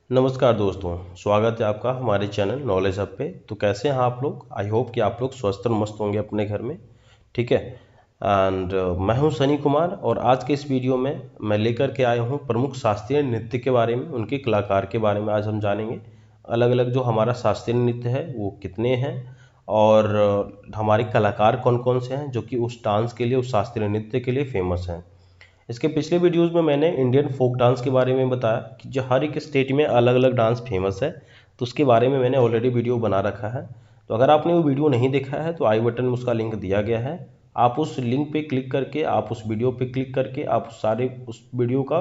नमस्कार दोस्तों, स्वागत है आपका हमारे चैनल नॉलेज हब पे। तो कैसे हैं आप लोग? आई होप कि आप लोग स्वस्थ और मस्त होंगे अपने घर में। ठीक है। एंड मैं हूं सनी कुमार और आज के इस वीडियो में मैं लेकर के आया हूं प्रमुख शास्त्रीय नृत्य के बारे में, उनके कलाकार के बारे में आज हम जानेंगे। अलग अलग जो हमारा शास्त्रीय नृत्य है वो कितने हैं और हमारे कलाकार कौन कौन से हैं जो कि उस डांस के लिए, उस शास्त्रीय नृत्य के लिए फेमस हैं। इसके पिछले वीडियोस में मैंने इंडियन फोक डांस के बारे में बताया कि जो हर एक स्टेट में अलग अलग डांस फेमस है, तो उसके बारे में मैंने ऑलरेडी वीडियो बना रखा है। तो अगर आपने वो वीडियो नहीं देखा है तो आई बटन में उसका लिंक दिया गया है। आप उस लिंक पे क्लिक करके, आप उस वीडियो पे क्लिक करके आप सारे उस वीडियो का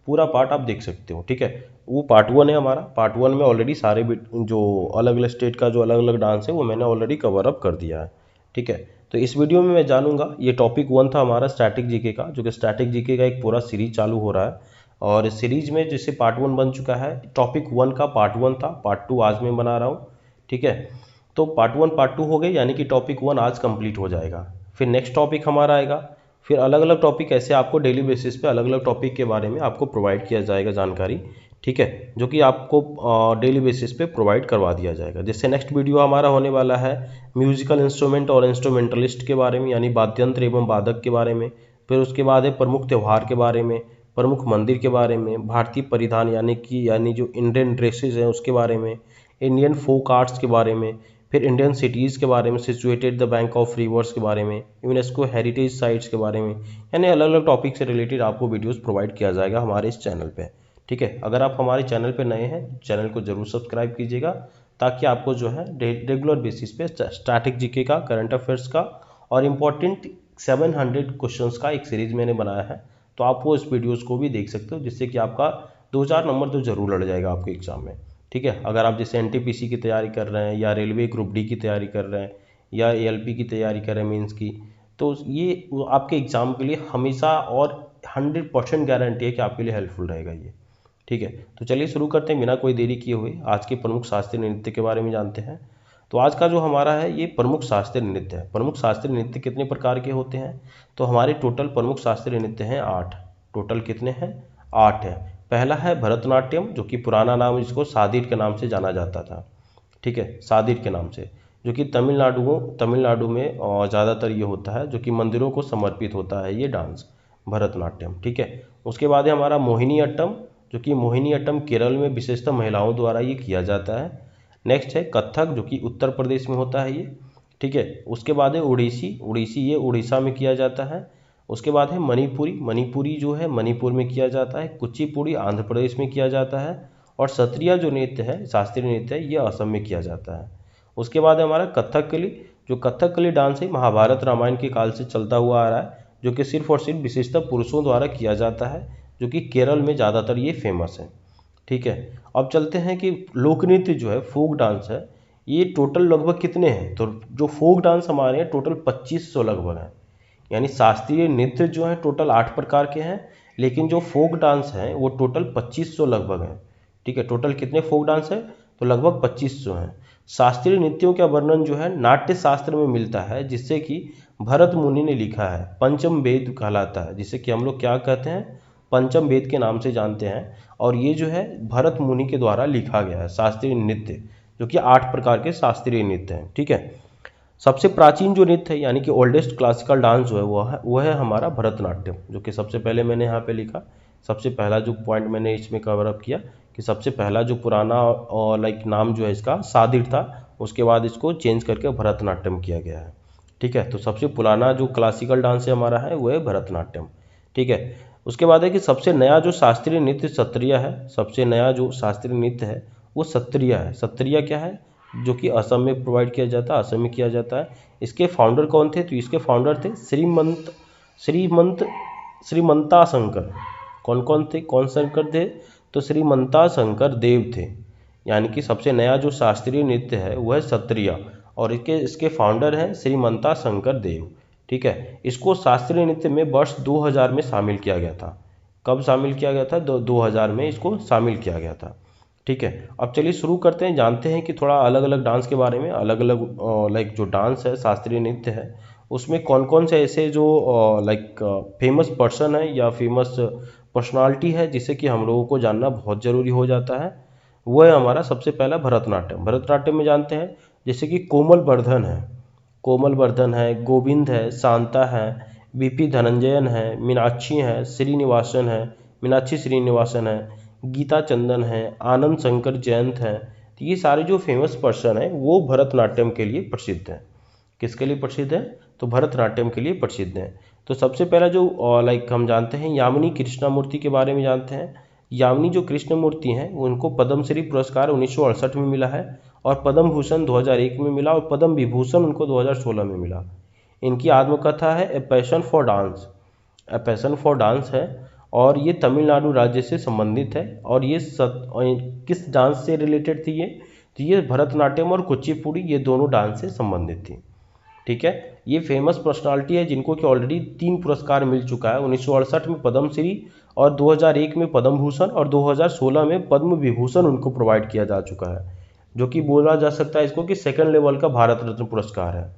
पूरा पार्ट आप देख सकते हो। ठीक है। वो पार्ट 1 है हमारा। पार्ट 1 में ऑलरेडी सारे जो अलग अलग स्टेट का जो अलग अलग डांस है वो मैंने ऑलरेडी कवर अप कर दिया है। ठीक है। तो इस वीडियो में मैं जानूंगा, ये टॉपिक 1 था हमारा स्टैटिक जीके का, जो कि स्टैटिक जीके का एक पूरा सीरीज चालू हो रहा है। और इस सीरीज में जैसे पार्ट 1 बन चुका है, टॉपिक 1 का पार्ट 1 था, पार्ट 2 आज मैं बना रहा हूँ। ठीक है। तो पार्ट 1 पार्ट 2 हो गए, यानी कि टॉपिक 1 आज कंप्लीट हो जाएगा। फिर नेक्स्ट टॉपिक हमारा आएगा। फिर अलग अलग टॉपिक ऐसे आपको डेली बेसिस पे अलग अलग टॉपिक के बारे में आपको प्रोवाइड किया जाएगा जानकारी। ठीक है। जो कि आपको डेली बेसिस पे प्रोवाइड करवा दिया जाएगा। जैसे नेक्स्ट वीडियो हमारा होने वाला है म्यूजिकल इंस्ट्रूमेंट और इंस्ट्रूमेंटलिस्ट के बारे में, यानी वाद्यंत्र एवं वादक के बारे में। फिर उसके बाद है प्रमुख त्यौहार के बारे में, प्रमुख मंदिर के बारे में, भारतीय परिधान यानी जो इंडियन ड्रेसेस हैं उसके बारे में, इंडियन फोक आर्ट्स के बारे में, फिर इंडियन सिटीज़ के बारे में, situated the bank of reverse के बारे में, यूनेस्को हेरिटेज साइट्स के बारे में। यानी अलग अलग टॉपिक से रिलेटेड आपको वीडियोस प्रोवाइड किया जाएगा हमारे इस चैनल पे। ठीक है। अगर आप हमारे चैनल पे नए हैं, चैनल को जरूर सब्सक्राइब कीजिएगा, ताकि आपको जो है रेगुलर बेसिस पे स्टैटिक जीके का, करंट अफेयर्स का और इम्पोर्टेंट 700 क्वेश्चंस का एक सीरीज मैंने बनाया है। तो आप वो इस वीडियोस को भी देख सकते हो, जिससे कि आपका 2-4 नंबर तो जरूर लड़ जाएगा आपके एग्जाम में। ठीक है। अगर आप जैसे एनटीपीसी की तैयारी कर रहे हैं, या रेलवे ग्रुप डी की तैयारी कर रहे हैं, या एएलपी की तैयारी कर रहे हैं मेंस की, तो ये आपके एग्जाम के लिए हमेशा और 100% गारंटी है कि आपके लिए हेल्पफुल रहेगा ये। ठीक है। तो चलिए शुरू करते हैं बिना कोई देरी किए हुए, आज के प्रमुख शास्त्रीय नृत्य के बारे में जानते हैं। तो आज का जो हमारा है ये प्रमुख शास्त्रीय नृत्य है। प्रमुख शास्त्रीय नृत्य कितने प्रकार के होते हैं? तो हमारे टोटल प्रमुख शास्त्रीय नृत्य हैं 8। टोटल कितने हैं? 8 है। पहला है भरतनाट्यम, जो कि पुराना नाम इसको सादिर के नाम से जाना जाता था। ठीक है, सादिर के नाम से, जो कि तमिलनाडु में ज़्यादातर ये होता है, जो कि मंदिरों को समर्पित होता है ये डांस, भरतनाट्यम। ठीक है। उसके बाद है हमारा मोहिनी अट्टम, जो कि मोहिनी अट्टम केरल में विशेषतः महिलाओं द्वारा ये किया जाता है। नेक्स्ट है कथक, जो कि उत्तर प्रदेश में होता है ये। ठीक है। उसके बाद है उड़ीसी, उड़ीसी ये उड़ीसा में किया जाता है। उसके बाद है मणिपुरी, मणिपुरी जो है मणिपुर में किया जाता है। कुचिपुड़ी आंध्र प्रदेश में किया जाता है। और सत्रिया जो नृत्य है, शास्त्रीय नृत्य है, ये असम में किया जाता है। उसके बाद है हमारा कथकली, जो कथकली डांस है महाभारत रामायण के काल से चलता हुआ आ रहा है, जो कि सिर्फ और सिर्फ विशेषतः पुरुषों द्वारा किया जाता है, जो कि केरल में ज़्यादातर ये फेमस है। ठीक है। अब चलते हैं कि लोक नृत्य जो है, फोक डांस है, ये टोटल लगभग कितने हैं? तो जो फोक डांस हमारे हैं टोटल 2500 लगभग हैं। यानी शास्त्रीय नृत्य जो है टोटल 8 प्रकार के हैं, लेकिन जो फोक डांस हैं वो टोटल 2500 लगभग हैं। ठीक है। टोटल कितने फोक डांस है? तो लगभग 2500 हैं। शास्त्रीय नृत्यों का वर्णन जो है नाट्य शास्त्र में मिलता है, जिससे कि भरत मुनि ने लिखा है, पंचम वेद कहलाता है, जिसे कि हम लोग क्या कहते हैं? पंचम वेद के नाम से जानते हैं। और ये जो है भरत मुनि के द्वारा लिखा गया है शास्त्रीय नृत्य, जो कि 8 प्रकार के शास्त्रीय नृत्य हैं। ठीक है। सबसे प्राचीन जो नृत्य है, यानी कि ओल्डेस्ट क्लासिकल डांस जो है वो है हमारा भरतनाट्यम, जो कि सबसे पहले मैंने यहाँ पे लिखा। सबसे पहला जो पॉइंट मैंने इसमें कवर अप किया कि सबसे पहला जो पुराना लाइक नाम जो है इसका सादिर था, उसके बाद इसको चेंज करके भरतनाट्यम किया गया है। ठीक है। तो सबसे पुराना जो क्लासिकल डांस है हमारा है वो है भरतनाट्यम। ठीक है। उसके बाद है कि सबसे नया जो शास्त्रीय नृत्य सत्रिया है। सबसे नया जो शास्त्रीय नृत्य है वो सत्रिया है। सत्रिया क्या है? जो कि असम में प्रोवाइड किया जाता है, असम में किया जाता है। इसके फाउंडर कौन थे? तो इसके फाउंडर थे श्रीमंत श्रीमंता शंकर। कौन कौन थे? कौन शंकर थे? तो श्रीमंता शंकर देव थे। यानी कि सबसे नया जो शास्त्रीय नृत्य है वह है सत्रिया, और इसके इसके फाउंडर हैं श्रीमंता शंकर देव। ठीक है। इसको शास्त्रीय नृत्य में वर्ष 2000 में शामिल किया गया था। कब शामिल किया गया था? 2000 में इसको शामिल किया गया था। ठीक है। अब चलिए शुरू करते हैं, जानते हैं कि थोड़ा अलग अलग डांस के बारे में। अलग अलग लाइक जो डांस है, शास्त्रीय नृत्य है, उसमें कौन कौन से ऐसे जो लाइक फेमस पर्सन है या फेमस पर्सनालिटी है, जिसे कि हम लोगों को जानना बहुत ज़रूरी हो जाता है। वो है हमारा सबसे पहला भरतनाट्यम। भरतनाट्यम में जानते हैं जैसे कि कोमल वर्धन है, कोमल वर्धन है, गोविंद है, शांता है, बीपी धनंजयन है, मीनाक्षी है, श्रीनिवासन है, मीनाक्षी श्रीनिवासन है, गीता चंदन है, आनंद शंकर जयंत है। तो ये सारे जो फेमस पर्सन हैं वो भरतनाट्यम के लिए प्रसिद्ध हैं। किसके लिए प्रसिद्ध है? तो भरतनाट्यम के लिए प्रसिद्ध है। तो सबसे पहला जो लाइक हम जानते हैं यामिनी कृष्णमूर्ति के बारे में जानते हैं। यामिनी जो कृष्णमूर्ति हैं उनको पद्मश्री पुरस्कार 1968 में मिला है और पद्म भूषण 2001 में मिला और पद्म विभूषण उनको 2016 में मिला। इनकी आत्मकथा है a passion for dance, a passion for dance है और ये तमिलनाडु राज्य से संबंधित है। और ये किस डांस से रिलेटेड थी ये? तो ये भरतनाट्यम और कुचिपुड़ी ये दोनों डांस से संबंधित थी। ठीक है, ये फेमस पर्सनालिटी है जिनको कि ऑलरेडी 3 पुरस्कार मिल चुका है, 1968 में पद्मश्री और 2001 में पद्म भूषण और 2016 में पद्म विभूषण उनको प्रोवाइड किया जा चुका है, जो कि बोला जा सकता है इसको कि सेकंड लेवल का भारत रत्न पुरस्कार है।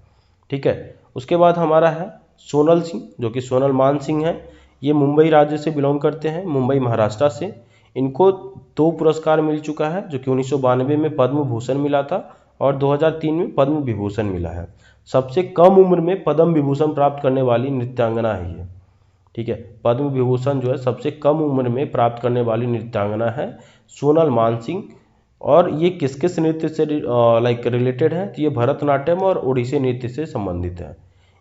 ठीक है, उसके बाद हमारा है सोनल सिंह, जो कि सोनल मान सिंह है। ये मुंबई राज्य से बिलोंग करते हैं, मुंबई महाराष्ट्र से। इनको 2 पुरस्कार मिल चुका है, जो कि 1992 में पद्म भूषण मिला था और 2003 में पद्म विभूषण मिला है। सबसे कम उम्र में पद्म विभूषण प्राप्त करने वाली नृत्यांगना है ये। ठीक है, पद्म विभूषण जो है सबसे कम उम्र में प्राप्त करने वाली नृत्यांगना है सोनल मान सिंह। और ये किस किस नृत्य से लाइक रिलेटेड है? तो ये भरतनाट्यम और ओडिसी नृत्य से संबंधित है।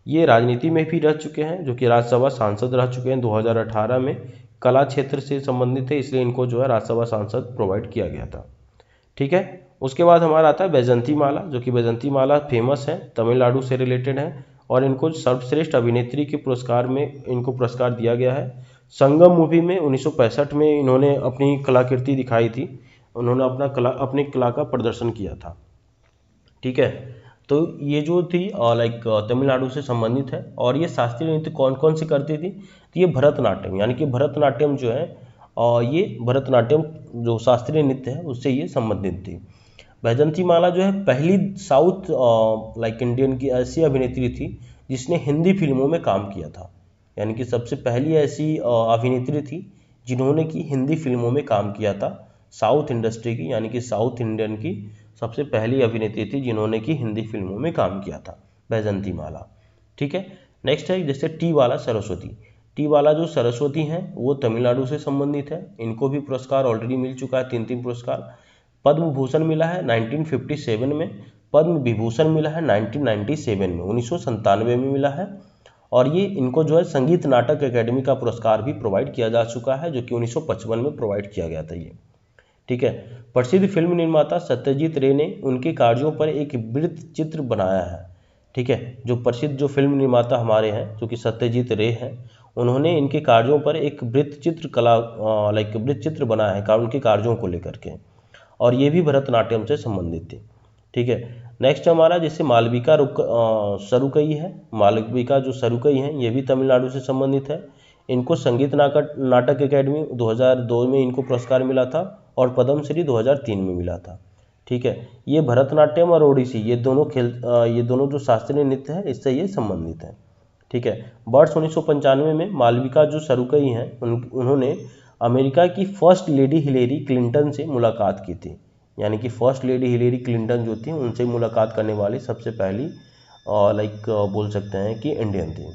ये राजनीति में भी रह चुके हैं, जो कि राज्यसभा सांसद रह चुके हैं 2018 में। कला क्षेत्र से संबंधित है, इसलिए इनको जो है राज्यसभा सांसद प्रोवाइड किया गया था। ठीक है, उसके बाद हमारा आता है बैजंती माला, जो कि बैजंती माला फेमस है, तमिलनाडु से रिलेटेड है और इनको सर्वश्रेष्ठ अभिनेत्री के पुरस्कार में इनको पुरस्कार दिया गया है। संगम मूवी में 1965 में इन्होंने अपनी कलाकृति दिखाई थी, उन्होंने अपनी कला का प्रदर्शन किया था। ठीक है, तो ये जो थी लाइक तमिलनाडु से संबंधित है। और ये शास्त्रीय नृत्य कौन कौन सी करती थी? तो ये भरतनाट्यम, यानी कि भरतनाट्यम जो है ये भरतनाट्यम जो शास्त्रीय नृत्य है उससे ये संबंधित थी। बैजंती माला जो है पहली साउथ लाइक इंडियन की ऐसी अभिनेत्री थी जिसने हिंदी फिल्मों में काम किया था, यानी कि सबसे पहली ऐसी अभिनेत्री थी जिन्होंने की हिंदी फिल्मों में काम किया था। साउथ इंडस्ट्री की, यानी कि साउथ इंडियन की सबसे पहली अभिनेत्री थी जिन्होंने की हिंदी फिल्मों में काम किया था, बैजंती माला। ठीक है, नेक्स्ट है जैसे टी वाला सरस्वती। टी वाला जो सरस्वती हैं वो तमिलनाडु से संबंधित है, इनको भी पुरस्कार ऑलरेडी मिल चुका है, 3 पुरस्कार। पद्म भूषण मिला है 1957 में, पद्म विभूषण मिला है 1997 में, 1997 में मिला है। और ये इनको जो है संगीत नाटक अकेडमी का पुरस्कार भी प्रोवाइड किया जा चुका है, जो कि 1955 में प्रोवाइड किया गया था ये। ठीक है, प्रसिद्ध फिल्म निर्माता सत्यजीत रे ने उनके कार्यों पर एक वृत्त चित्र बनाया है। ठीक है, जो प्रसिद्ध जो फिल्म निर्माता हमारे हैं जो कि सत्यजीत रे हैं, उन्होंने इनके कार्यों पर एक वृत्त चित्र लाइक वृत्त चित्र बनाया है उनके कार्यों को लेकर के, और ये भी भरतनाट्यम से संबंधित थी। ठीक है, नेक्स्ट हमारा जैसे मालविका सरुकई है। मालविका जो सरुकई हैं ये भी तमिलनाडु से संबंधित है। इनको संगीत नाटक अकेडमी 2002 में इनको पुरस्कार मिला था और पद्मश्री 2003 में मिला था। ठीक है, ये भरतनाट्यम और ओडिसी ये दोनों जो शास्त्रीय नृत्य है इससे ये संबंधित है। ठीक है, वर्ष 1995 में मालविका जो सरुकई हैं उन्होंने अमेरिका की फर्स्ट लेडी हिलेरी क्लिंटन से मुलाकात की थी, यानी कि फर्स्ट लेडी हिलेरी क्लिंटन जो थी उनसे मुलाकात करने वाली सबसे पहली लाइक बोल सकते हैं कि इंडियन थी।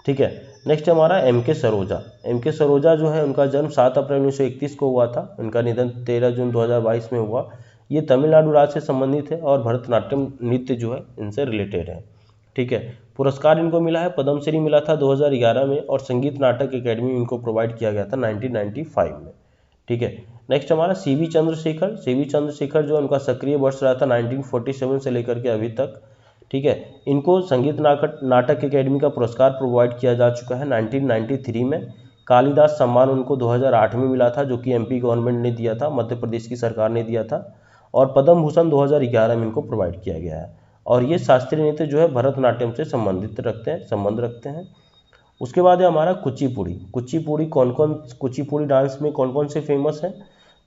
ठीक है, नेक्स्ट हमारा एम के सरोजा। एम के सरोजा जो है उनका जन्म 7 अप्रैल 1931 को हुआ था, उनका निधन 13 जून 2022 में हुआ। ये तमिलनाडु राज्य से संबंधित है और भरतनाट्यम नृत्य जो है इनसे रिलेटेड है। ठीक है, पुरस्कार इनको मिला है, पद्मश्री मिला था 2011 में और संगीत नाटक अकेडमी इनको प्रोवाइड किया गया था 1995 में। ठीक है, नेक्स्ट हमारा सीवी चंद्रशेखर। सीवी चंद्रशेखर जो उनका सक्रिय वर्ष रहा था 1947 से लेकर के अभी तक। ठीक है, इनको संगीत नाटक अकेडमी का पुरस्कार प्रोवाइड किया जा चुका है 1993 में। कालिदास सम्मान उनको 2008 में मिला था, जो कि एमपी गवर्नमेंट ने दिया था, मध्य प्रदेश की सरकार ने दिया था। और पद्म भूषण 2011 में इनको प्रोवाइड किया गया है। और ये शास्त्रीय नृत्य जो है भरतनाट्यम से संबंध रखते हैं। उसके बाद है हमारा कुचिपुड़ी। कुचिपुड़ी डांस में कौन कौन से फेमस हैं?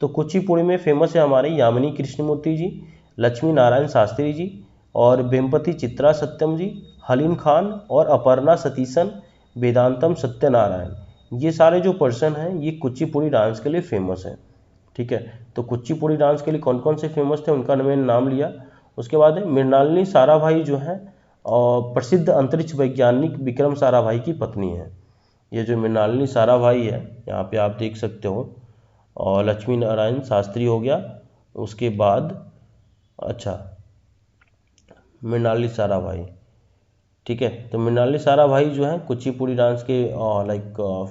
तो कुचिपुड़ी में फेमस है हमारे यामिनी कृष्णमूर्ति जी, लक्ष्मी नारायण शास्त्री जी और वेम्पति चित्रा सत्यम जी, हलीम खान और अपर्णा सतीशन, वेदांतम सत्यनारायण। ये सारे जो पर्सन हैं ये कुचिपुड़ी डांस के लिए फेमस हैं। ठीक है। तो कुचिपुड़ी डांस के लिए कौन कौन से फेमस थे उनका मैंने नाम लिया। उसके बाद मृणालिनी साराभाई जो है और प्रसिद्ध अंतरिक्ष वैज्ञानिक विक्रम साराभाई की पत्नी है। ये जो मृणालिनी साराभाई है यहाँ पे आप देख सकते हो, और लक्ष्मी नारायण शास्त्री हो गया। उसके बाद अच्छा मृणालिनी साराभाई, ठीक है। तो मृणालिनी साराभाई जो है कुचिपुड़ी डांस के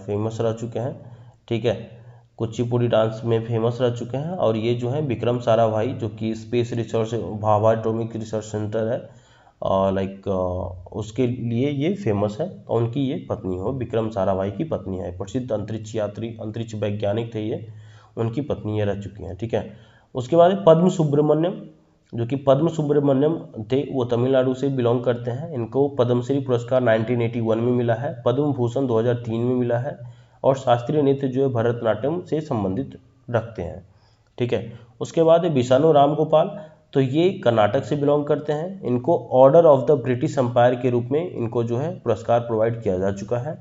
फेमस रह चुके हैं, ठीक है। कुचिपुड़ी डांस में फेमस रह चुके हैं। और ये जो है विक्रम साराभाई जो कि space research Bhabha atomic research centre है उसके लिए ये फेमस है। तो उनकी ये पत्नी हो, विक्रम साराभाई की पत्नी है, प्रसिद्ध अंतरिक्ष यात्री अंतरिक्ष वैज्ञानिक थे ये, उनकी पत्नी ये रह चुकी हैं, ठीक है। उसके बाद पद्म सुब्रमण्यम, जो कि पद्म सुब्रमण्यम थे, वो तमिलनाडु से बिलोंग करते हैं। इनको पद्मश्री पुरस्कार 1981 में मिला है, पद्म भूषण 2003 में मिला है, और शास्त्रीय नृत्य जो है भरतनाट्यम से संबंधित रखते हैं, ठीक है। उसके बाद विशानु राम गोपाल, तो ये कर्नाटक से बिलोंग करते हैं। इनको order of the British empire के रूप में इनको जो है पुरस्कार प्रोवाइड किया जा चुका है।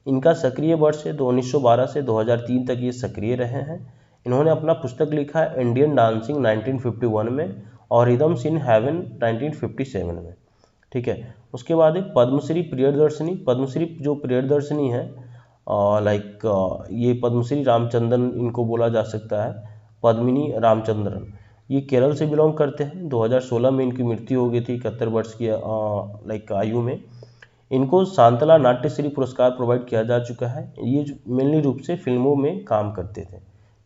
इनका सक्रिय वर्ष है 1912 से 2003 तक ये सक्रिय रहे हैं। इन्होंने अपना पुस्तक लिखा है इंडियन डांसिंग 1951 में और रिदम्स इन हेवन 1957 में, ठीक है। उसके बाद पद्मश्री प्रियदर्शनी, पद्मश्री जो प्रियदर्शनी है ये पद्मश्री रामचंद्रन इनको बोला जा सकता है, पद्मिनी रामचंद्रन, ये केरल से बिलोंग करते हैं। 2016 में इनकी मृत्यु हो गई थी 71 वर्ष की आयु में। इनको शांतला नाट्यश्री पुरस्कार प्रोवाइड किया जा चुका है। ये मेनली रूप से फिल्मों में काम करते थे,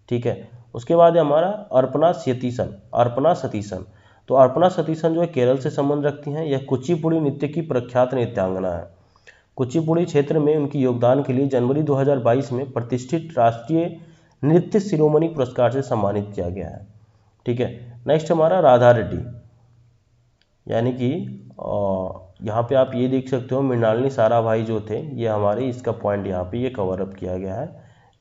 ठीक है। उसके बाद हमारा अर्पणा सतीशन, तो अर्पणा सतीशन जो है केरल से संबंध रखती हैं। यह कुचिपुड़ी नृत्य की प्रख्यात नृत्यांगना है। कुचिपुड़ी क्षेत्र में उनके योगदान के लिए जनवरी 2022 में प्रतिष्ठित राष्ट्रीय नृत्य शिरोमणि पुरस्कार से सम्मानित किया गया है, ठीक है। नेक्स्ट हमारा राधा रेड्डी, यानी कि यहाँ पे आप ये देख सकते हो मृणालिनी साराभाई जो थे, ये हमारे इसका पॉइंट यहाँ पे ये कवर अप किया गया है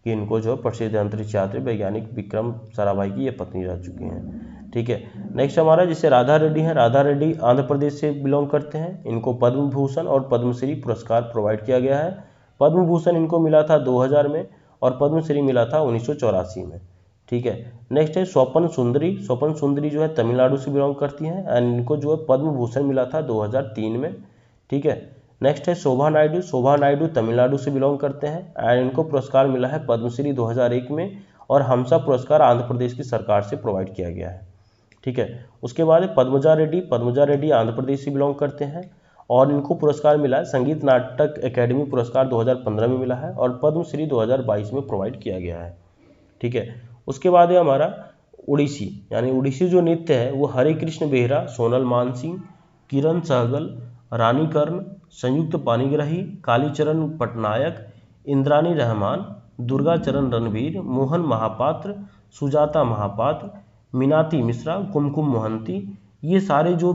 कि इनको जो प्रसिद्ध अंतरिक्ष यात्री वैज्ञानिक विक्रम साराभाई की ये पत्नी रह चुकी हैं, ठीक है। नेक्स्ट हमारा जिसे राधा रेड्डी हैं, राधा रेड्डी आंध्र प्रदेश से बिलोंग करते हैं। इनको पद्म भूषण और पद्मश्री पुरस्कार प्रोवाइड किया गया है। पद्म भूषण इनको मिला था 2000 में और पद्मश्री मिला था 1984 में, ठीक है। नेक्स्ट है स्वपन सुंदरी जो है तमिलनाडु से बिलोंग करती हैं एंड इनको जो है पद्म भूषण मिला था 2003 में, ठीक है। नेक्स्ट है शोभा नायडू तमिलनाडु से बिलोंग करते हैं एंड इनको पुरस्कार मिला है पद्मश्री 2001 में और हमसा पुरस्कार आंध्र प्रदेश की सरकार से प्रोवाइड किया गया है, ठीक है। उसके बाद पद्मजा रेड्डी आंध्र प्रदेश से बिलोंग करते हैं और इनको पुरस्कार मिला है संगीत नाटक एकेडमी पुरस्कार 2015 में मिला है और पद्मश्री 2022 में प्रोवाइड किया गया है, ठीक है। उसके बाद है हमारा उड़ीसी, यानी उड़ीसी जो नृत्य है वो हरे कृष्ण बेहरा, सोनल मानसिंह, किरण सहगल, रानी कर्ण, संयुक्त पानीग्राही, कालीचरण पटनायक, इंद्रानी रहमान, दुर्गा चरण रणवीर, मोहन महापात्र, सुजाता महापात्र, मीनाती मिश्रा, कुमकुम मोहंती, ये सारे जो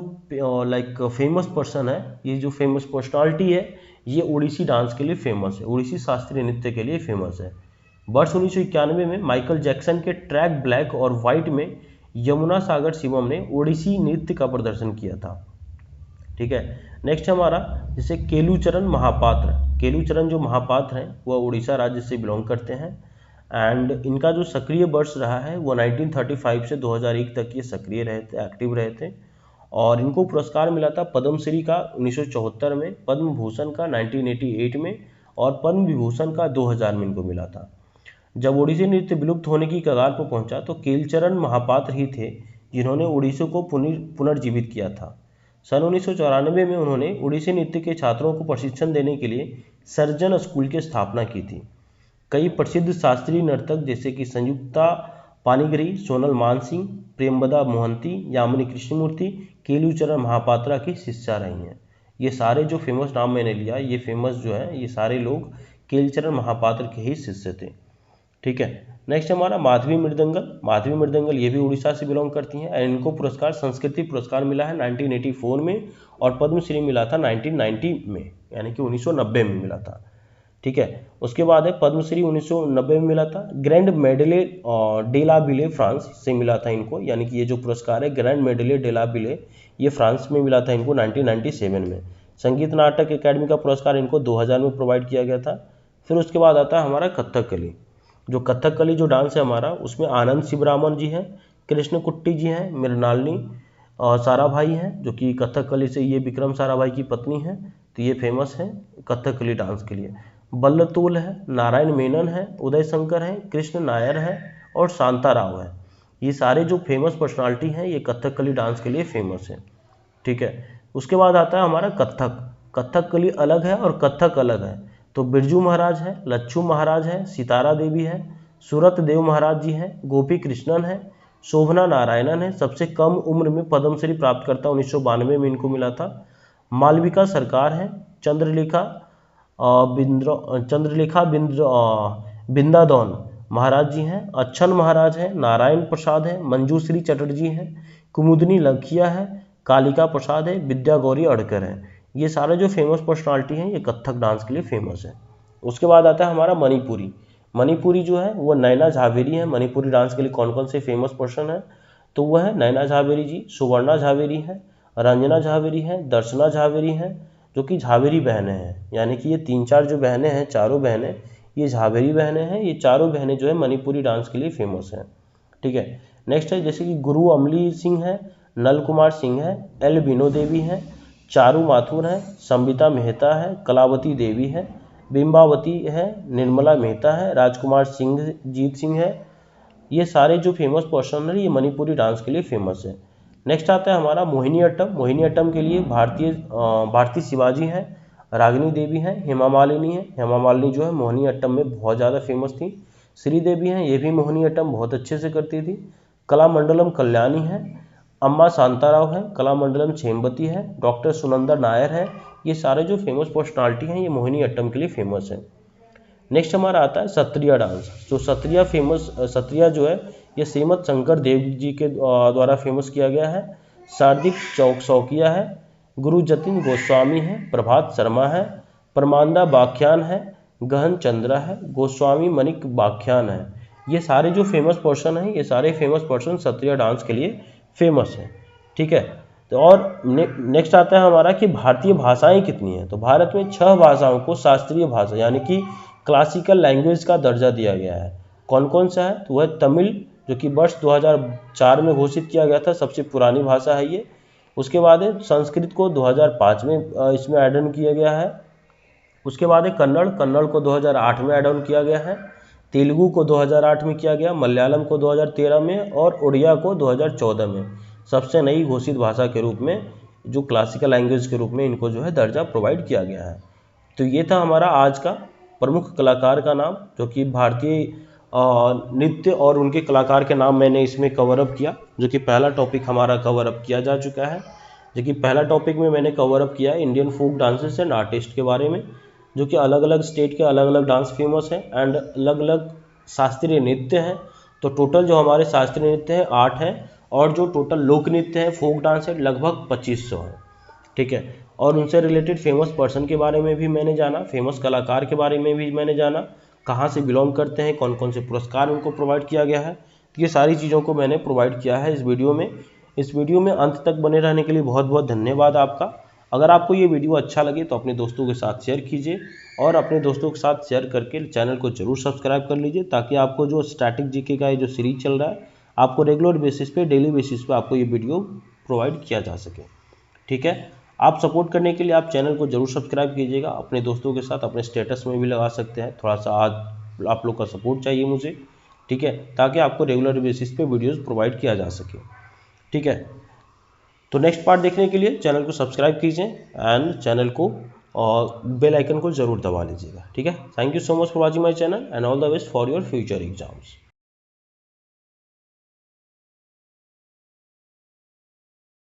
फेमस पर्सन है, ये जो फेमस पर्सनालिटी है, ये उड़ीसी डांस के लिए फेमस है, उड़ीसी शास्त्रीय नृत्य के लिए फेमस है। वर्ष 1991 में माइकल जैक्सन के ट्रैक ब्लैक और वाइट में यमुना सागर शिवम ने ओडिसी नृत्य का प्रदर्शन किया था, ठीक है। नेक्स्ट हमारा जैसे केलूचरण जो महापात्र हैं वह उड़ीसा राज्य से बिलोंग करते हैं एंड इनका जो सक्रिय वर्ष रहा है वो 1935 से 2001 तक ये सक्रिय रहे थे, एक्टिव रहे थे और इनको पुरस्कार मिला था पद्मश्री का 1974 में, पद्म भूषण का 1988 में और पद्म विभूषण का 2000 में इनको मिला था। जब ओडिसी नृत्य विलुप्त होने की कगार पर पहुंचा तो केलचरण महापात्र ही थे जिन्होंने ओडिसी को पुनर्जीवित किया था। सन 1994 में उन्होंने ओडिसी नृत्य के छात्रों को प्रशिक्षण देने के लिए सर्जन स्कूल की स्थापना की थी। कई प्रसिद्ध शास्त्रीय नर्तक जैसे कि संयुक्ता पानीग्राही, सोनल मानसिंह, प्रेमबदा मोहंती, यामिनी कृष्णमूर्ति, केलूचरण महापात्रा की शिष्या रही हैं। ये सारे जो फेमस नाम मैंने लिया, ये फेमस जो है ये सारे लोग केलचरण महापात्र के ही शिष्य थे, ठीक है। नेक्स्ट हमारा माधवी मृदंगल ये भी उड़ीसा से बिलोंग करती हैं एंड इनको पुरस्कार संस्कृति पुरस्कार मिला है 1984 में और पद्मश्री मिला था 1990 में, यानी कि 1990 में मिला था, ठीक है। उसके बाद है पद्मश्री 1990 में मिला था। ग्रैंड मेडले डे ला बिले फ्रांस से मिला था इनको, यानी कि ये जो पुरस्कार है ग्रैंड मेडले डे ला बिले ये फ्रांस में मिला था इनको 1997 में। संगीत नाटक एकेडमी का पुरस्कार इनको 2000 में प्रोवाइड किया गया था। फिर उसके बाद आता है हमारा कथकली। जो कथकली जो डांस है हमारा, उसमें आनंद शिवरामन जी हैं, कृष्ण कुट्टी जी हैं, मृणालिनी और साराभाई हैं, जो कि कथकली से ये विक्रम साराभाई की पत्नी हैं, तो ये फेमस हैं कथकली डांस के लिए। बल्लतोल है, नारायण मेनन है, उदय शंकर है, कृष्ण नायर है और शांता राव है। ये सारे जो फेमस पर्सनालिटी हैं ये कथकली डांस के लिए फेमस है। ठीक है, उसके बाद आता है हमारा कथक। कथकली अलग है और कथक अलग है। तो बिरजू महाराज है, लच्छू महाराज है, सितारा देवी है, सूरत देव महाराज जी हैं, गोपी कृष्णन है, शोभना नारायणन है, सबसे कम उम्र में पद्मश्री प्राप्त करता 1992 में इनको मिला था। मालविका सरकार है, चंद्रलेखा बिंदादौन महाराज जी हैं, अच्छन महाराज हैं, नारायण प्रसाद है, मंजूश्री चटर्जी हैं, कुमुदनी लखिया है, कालिका प्रसाद है, विद्या गौरी अड़कर है। ये सारे जो फेमस पर्सनालिटी हैं ये कथक डांस के लिए फेमस है। उसके बाद आता है हमारा मणिपुरी। मणिपुरी जो है वो नैना झावेरी है। मणिपुरी डांस के लिए कौन कौन से फेमस पर्सन है, तो वह है नैना झावेरी जी, सुवर्णा झावेरी है, रंजना झावेरी है, दर्शना झावेरी है, जो कि झावेरी बहनें हैं। यानी कि ये 3-4 जो बहनें हैं, चारों बहनें ये झावेरी बहनें हैं। ये चारों बहनें जो है मणिपुरी डांस के लिए फेमस हैं। ठीक है, नेक्स्ट है जैसे कि गुरु अमली सिंह है, नल कुमार सिंह है, एल बीनो देवी है, चारू माथुर है, संबिता मेहता है, कलावती देवी है, बिंबावती है, निर्मला मेहता है, राजकुमार सिंह जीत सिंह है। ये सारे जो फेमस पर्सन है ये मणिपुरी डांस के लिए फेमस है। नेक्स्ट आता है हमारा मोहिनीअट्टम। मोहिनीअट्टम के लिए भारती शिवाजी हैं, रागिनी देवी हैं, हेमा मालिनी है। हेमा मालिनी जो है मोहिनीअट्टम में बहुत ज़्यादा फेमस थी। श्री देवी हैं, ये भी मोहिनीअट्टम बहुत अच्छे से करती थी। कलामंडलम कल्याणी है, अम्मा शांताराव है, कलामंडलम छेमबती है, डॉक्टर सुनंदर नायर है। ये सारे जो फेमस पर्सनालिटी हैं ये मोहिनीअट्टम के लिए फेमस है। नेक्स्ट हमारा आता है सत्रिया डांस। जो सत्रिया जो है ये श्रीमद शंकर देव जी के द्वारा फेमस किया गया है। शारदीप शौकिया है, गुरु जतिन गोस्वामी है, प्रभात शर्मा है, परमानंदा बाख्यान है, गहन चंद्रा है, गोस्वामी मणिक बाख्यान है। ये सारे जो फेमस पर्सन हैं ये सारे फेमस पर्सन सत्रिया डांस के लिए फेमस है। ठीक है, तो और नेक्स्ट आता है हमारा कि भारतीय भाषाएं कितनी हैं। तो भारत में 6 भाषाओं को शास्त्रीय भाषा यानी कि क्लासिकल लैंग्वेज का दर्जा दिया गया है। कौन कौन सा है, तो वह तमिल, जो कि वर्ष 2004 में घोषित किया गया था, सबसे पुरानी भाषा है ये। उसके बाद है संस्कृत को 2005 में इसमें ऐड ऑन किया गया है। उसके बाद है कन्नड़ को 2008 में ऐड ऑन किया गया है। तेलुगु को 2008 में किया गया, मलयालम को 2013 में और उड़िया को 2014 में सबसे नई घोषित भाषा के रूप में, जो क्लासिकल लैंग्वेज के रूप में इनको जो है दर्जा प्रोवाइड किया गया है। तो ये था हमारा आज का प्रमुख कलाकार का नाम, जो कि भारतीय नृत्य और उनके कलाकार के नाम मैंने इसमें कवर अप किया, जो कि पहला टॉपिक हमारा कवर अप किया जा चुका है। जो कि पहला टॉपिक में मैंने कवर अप किया है Indian folk dances and artist के बारे में, जो कि अलग अलग स्टेट के अलग अलग डांस फेमस हैं एंड अलग अलग शास्त्रीय नृत्य हैं। तो टोटल जो हमारे शास्त्रीय नृत्य हैं 8 हैं और जो टोटल लोक नृत्य है फोक डांस है लगभग 2500 है। ठीक है, और उनसे रिलेटेड फेमस पर्सन के बारे में भी मैंने जाना, फेमस कलाकार के बारे में भी मैंने जाना, कहाँ से बिलोंग करते हैं, कौन कौन से पुरस्कार उनको प्रोवाइड किया गया है। ये सारी चीज़ों को मैंने प्रोवाइड किया है इस वीडियो में। इस वीडियो में अंत तक बने रहने के लिए बहुत बहुत धन्यवाद आपका। अगर आपको ये वीडियो अच्छा लगे तो अपने दोस्तों के साथ शेयर कीजिए और अपने दोस्तों के साथ शेयर करके चैनल को जरूर सब्सक्राइब कर लीजिए, ताकि आपको जो स्टैटिक जीके का ये जो सीरीज चल रहा है आपको रेगुलर बेसिस पे, डेली बेसिस पे आपको ये वीडियो प्रोवाइड किया जा सके। ठीक है, आप सपोर्ट करने के लिए आप चैनल को जरूर सब्सक्राइब कीजिएगा, अपने दोस्तों के साथ अपने स्टेटस में भी लगा सकते हैं। थोड़ा सा आज आप लोग का सपोर्ट चाहिए मुझे, ठीक है, ताकि आपको रेगुलर बेसिस पे वीडियोस प्रोवाइड किया जा सके। ठीक है, तो नेक्स्ट पार्ट देखने के लिए चैनल को सब्सक्राइब कीजिए एंड चैनल को और बेल आइकन को जरूर दबा लीजिएगा। ठीक है, thank you so much for watching my channel and all the best for your future exams.